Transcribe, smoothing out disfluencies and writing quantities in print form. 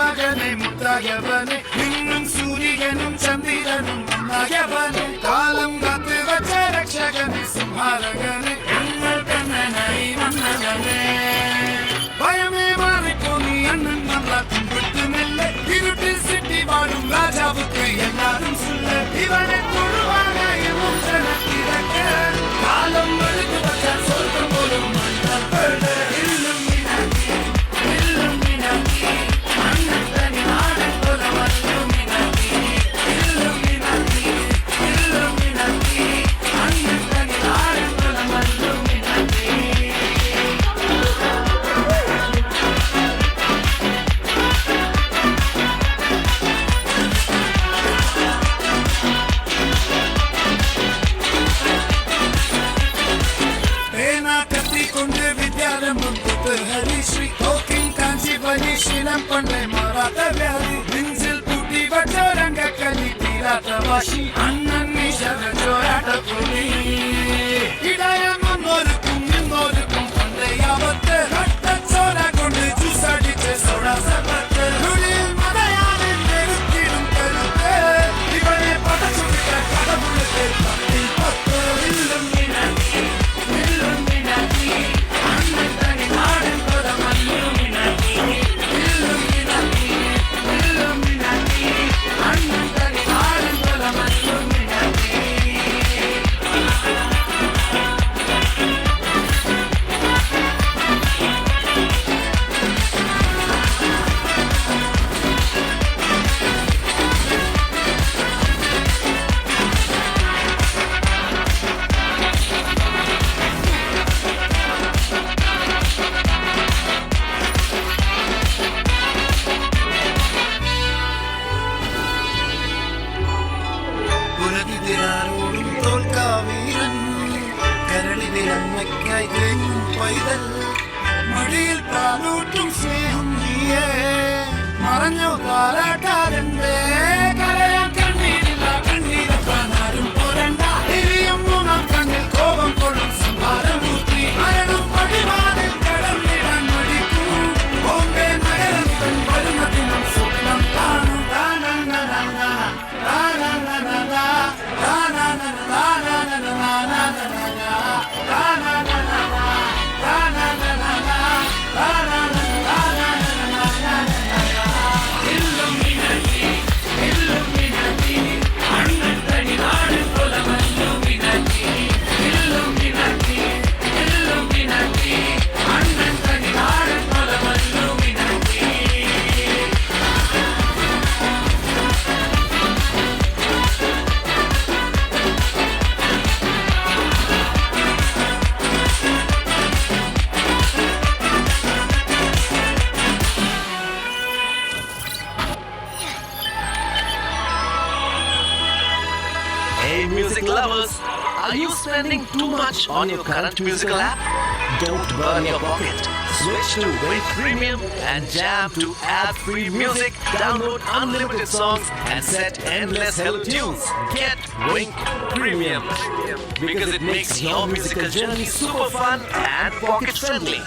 മകനെ മുത്തായവനെ നിന്നും സൂര്യനും ചന്ദ്രനും ഒന്നായവനെ കാലം കാത്ത് വച്ച രക്ഷകനെ സംഹാരകനെ ഞങ്ങൾ കണ്ണനായി വന്നവനെ ഭയമേ മാറിപ്പോ നീ അണ്ണൻ നമ്മള കുമ്പിട്ടുമില്ല ഇരുട്ടിൽ സിറ്റി വാഴും രാജാവുക്ക് എല്ലാരും സുല്ല ഇവനെ കൊഴുവാനായും ജനത്തിരക്ക് കാലം വെളുത്തു വച്ചാൽ സ്വർഗം പോലും പണ്ടേ മാറാത്ത വ്യാധി നെഞ്ചിൽ പൂട്ടി വച്ചോരങ്ക കലി തീരാത്ത വാശി അണ്ണൻ ചോരാട്ട പുലി ഇടയൊന്നൊരുക്കും നിന്നൊരുക്കും പണ്ടേ ആവത്ത് രക്തച്ചോര കൊണ്ട് ജ്യൂസടിച്ച് സോഡ സർബത്ത് നുളിയിൽ മതയാണ് നെരുത്തിടും കരുത്ത് ഇവനെ പടച്ചുവിട്ട കടമുള്ളത് പത്തിൽ പത്ത് ഇല്ലും മിനക്കി അണ്ണൻ തനി നാടൻ പദമല്ലും മിനക്കി മടിയിൽ പാലൂട്ടും സ്നേഹം നീയേ മറഞ്ഞു കാലാട്ടാരണ്ടേ കരയാൻ കണ്ണീരില്ല കണ്ണീരപ്പാനാരും പോരണ്ട എരിയും മൂന്നാം കണ്ണിൽ കോപം കൊള്ളും സംഭാരമൂർത്തി മരണം പടിവാതിൽ കടന്നിടാൻ മടിക്കും ബോംബെ നഗരം തൻ വരുന്നതിനും സ്വപ്നം കാണും Hey music lovers, are you spending too much on your current musical app? Don't burn your pocket. Switch to Wink Premium and jam to ad-free music, download unlimited songs and set endless hell tunes. Get Wink Premium because it makes your musical journey super fun and pocket friendly.